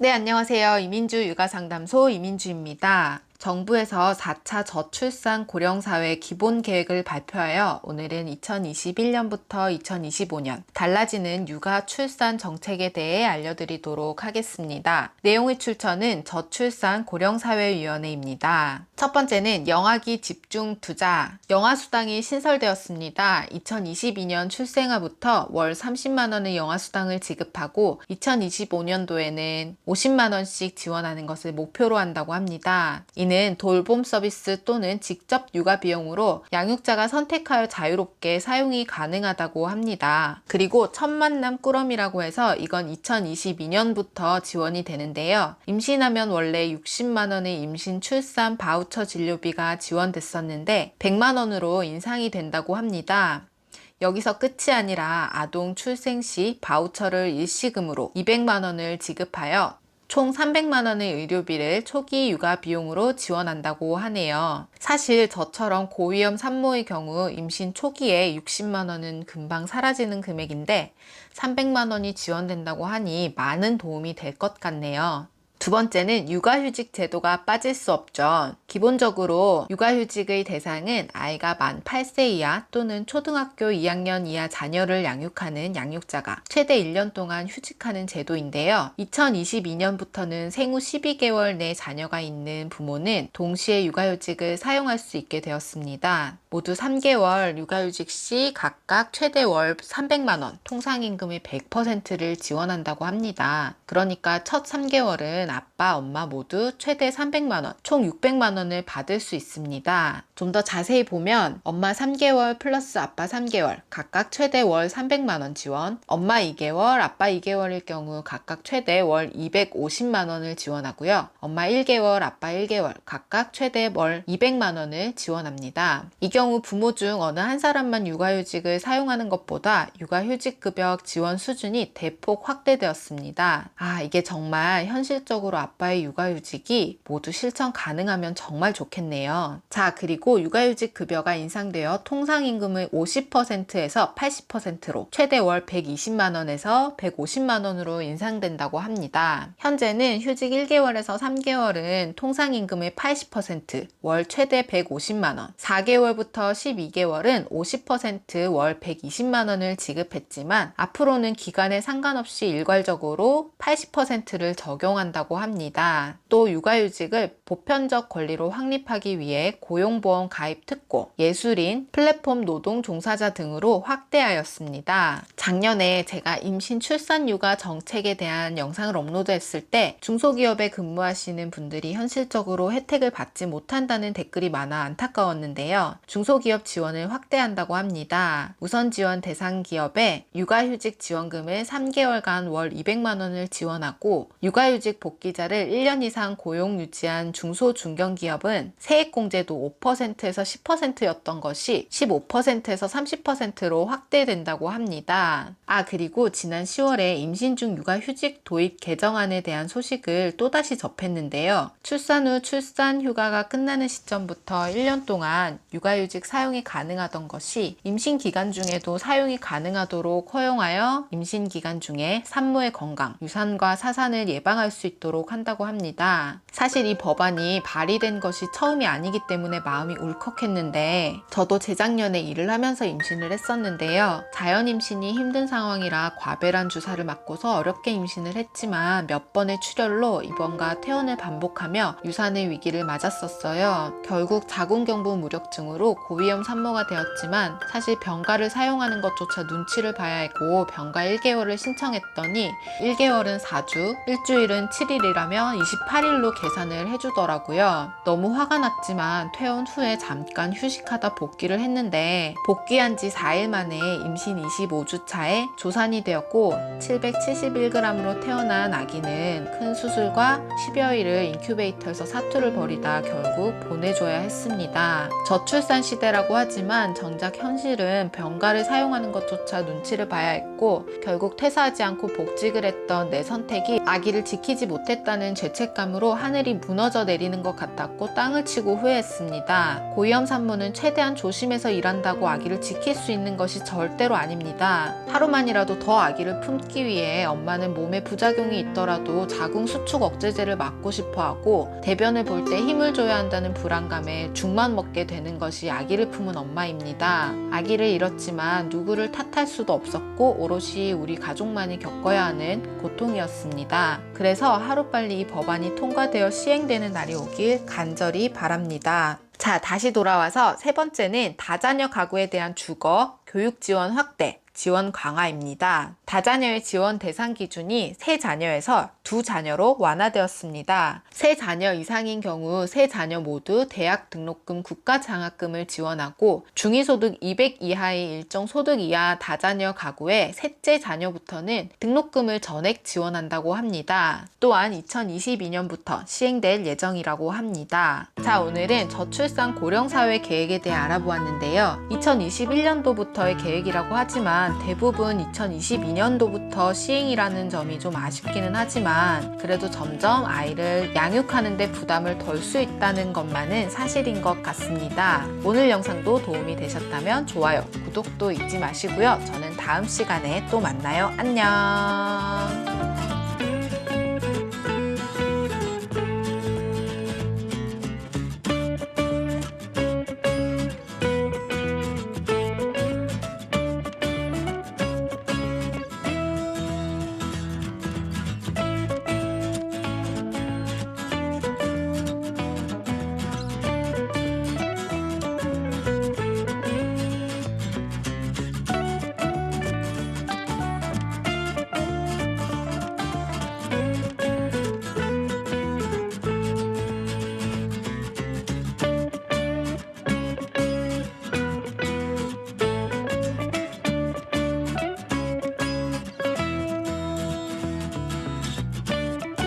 네, 안녕하세요. 이민주 육아상담소 이민주입니다. 정부에서 4차 저출산 고령사회 기본계획을 발표하여 오늘은 2021년부터 2025년 달라지는 육아 출산 정책에 대해 알려드리도록 하겠습니다. 내용의 출처는 저출산 고령사회위원회입니다. 첫 번째는 영아기 집중 투자. 영아수당이 신설되었습니다. 2022년 출생아부터 월 30만원의 영아수당을 지급하고 2025년도에는 50만원씩 지원하는 것을 목표로 한다고 합니다. 이는 돌봄 서비스 또는 직접 육아 비용으로 양육자가 선택하여 자유롭게 사용이 가능하다고 합니다. 그리고 첫 만남 꾸러미라고 해서 이건 2022년부터 지원이 되는데요. 임신하면 원래 60만원의 임신 출산 바우처 진료비가 지원됐었는데 100만원으로 인상이 된다고 합니다. 여기서 끝이 아니라 아동 출생 시 바우처를 일시금으로 200만원을 지급하여 총 300만원의 의료비를 초기 육아 비용으로 지원한다고 하네요. 사실 저처럼 고위험 산모의 경우 임신 초기에 60만원은 금방 사라지는 금액인데 300만원이 지원된다고 하니 많은 도움이 될 것 같네요. 두 번째는 육아휴직 제도가 빠질 수 없죠. 기본적으로 육아휴직의 대상은 아이가 만 8세 이하 또는 초등학교 2학년 이하 자녀를 양육하는 양육자가 최대 1년 동안 휴직하는 제도인데요. 2022년부터는 생후 12개월 내 자녀가 있는 부모는 동시에 육아휴직을 사용할 수 있게 되었습니다. 모두 3개월 육아휴직 시 각각 최대 월 300만원, 통상임금의 100%를 지원한다고 합니다. 그러니까 첫 3개월은 아빠, 엄마 모두 최대 300만원, 총 600만원을 받을 수 있습니다. 좀 더 자세히 보면 엄마 3개월 플러스 아빠 3개월, 각각 최대 월 300만원 지원, 엄마 2개월, 아빠 2개월일 경우 각각 최대 월 250만원을 지원하고요. 엄마 1개월, 아빠 1개월, 각각 최대 월 200만원을 지원합니다. 이 경우 부모 중 어느 한 사람만 육아휴직을 사용하는 것보다 육아휴직급여 지원 수준이 대폭 확대되었습니다. 이게 정말 현실적으로 아빠의 육아휴직이 모두 실천 가능하면 정말 좋겠네요. 자, 그리고 육아휴직 급여가 인상되어 통상임금의 50%에서 80%로 최대 월 120만원에서 150만원으로 인상된다고 합니다. 현재는 휴직 1개월에서 3개월은 통상임금의 80%, 월 최대 150만원, 4개월부터 12개월은 50% 월 120만원을 지급했지만 앞으로는 기간에 상관없이 일괄적으로 80%를 적용한다고 합니다. 또 육아휴직을 보편적 권리로 확립하기 위해 고용보험 가입 특고, 예술인, 플랫폼 노동 종사자 등으로 확대하였습니다. 작년에 제가 임신 출산 육아 정책에 대한 영상을 업로드했을 때 중소기업에 근무하시는 분들이 현실적으로 혜택을 받지 못한다는 댓글이 많아 안타까웠는데요. 중소기업 지원을 확대한다고 합니다. 우선 지원 대상 기업에 육아휴직 지원금을 3개월간 월 200만원을 지원하고 육아휴직 복귀자를 1년 이상 고용 유지한 중소 중견기업은 세액공제도 5%에서 10%였던 것이 15%에서 30%로 확대된다고 합니다. 그리고 지난 10월에 임신 중 육아휴직 도입 개정안에 대한 소식을 또다시 접했는데요. 출산 후 출산 휴가가 끝나는 시점부터 1년 동안 육아휴직 사용이 가능하던 것이 임신 기간 중에도 사용이 가능하도록 허용하여 임신 기간 중에 산모의 건강, 유산과 사산을 예방할 수 있도록 한다고 합니다. 사실 이 법안이 발의된 것이 처음이 아니기 때문에 마음이 울컥했는데 저도 재작년에 일을 하면서 임신을 했었는데요. 자연 임신이 힘든 상황이라 과배란 주사를 맞고서 어렵게 임신을 했지만 몇 번의 출혈로 입원과 퇴원을 반복하며 유산의 위기를 맞았었어요. 결국 자궁경부 무력증으로 고위험 산모가 되었지만 사실 병가를 사용하는 것조차 눈치를 봐야 했고 병가 1개월을 신청했더니 1개월은 4주, 일주일은 7일이라며 28일로 계산을 해주더라고요. 너무 화가 났지만 퇴원 후에 잠깐 휴식하다 복귀를 했는데 복귀한 지 4일 만에 임신 25주 차에 조산이 되었고 771g으로 태어난 아기는 큰 수술과 10여일을 인큐베이터에서 사투를 벌이다 결국 보내줘야 했습니다. 저출산 시대라고 하지만 정작 현실은 병가를 사용하는 것조차 눈치를 봐야 했고 결국 퇴사하지 않고 복직을 했던 내 선택이 아기를 지키지 못했다는 죄책감으로 하늘이 무너져 내리는 것 같았고 땅을 치고 후회했습니다. 있습니다. 고위험 산모는 최대한 조심해서 일한다고 아기를 지킬 수 있는 것이 절대로 아닙니다. 하루만이라도 더 아기를 품기 위해 엄마는 몸에 부작용이 있더라도 자궁 수축 억제제를 맞고 싶어 하고 대변을 볼 때 힘을 줘야 한다는 불안감에 죽만 먹게 되는 것이 아기를 품은 엄마입니다. 아기를 잃었지만 누구를 탓할 수도 없었고 오롯이 우리 가족만이 겪어야 하는 고통이었습니다. 그래서 하루빨리 이 법안이 통과되어 시행되는 날이 오길 간절히 바랍니다. 자, 다시 돌아와서 세 번째는 다자녀 가구에 대한 주거, 교육 지원 확대, 지원 강화입니다. 다자녀의 지원 대상 기준이 3자녀에서 2자녀로 완화되었습니다. 3자녀 이상인 경우 3자녀 모두 대학 등록금 국가장학금을 지원하고 중위소득 200 이하의 일정 소득 이하 다자녀 가구의 셋째 자녀부터는 등록금을 전액 지원한다고 합니다. 또한 2022년부터 시행될 예정이라고 합니다. 자, 오늘은 저출산 고령사회 계획에 대해 알아보았는데요. 2021년도부터의 계획이라고 하지만 대부분 2022년도부터 시행이라는 점이 좀 아쉽기는 하지만 그래도 점점 아이를 양육하는 데 부담을 덜 수 있다는 것만은 사실인 것 같습니다. 오늘 영상도 도움이 되셨다면 좋아요, 구독도 잊지 마시고요. 저는 다음 시간에 또 만나요. 안녕.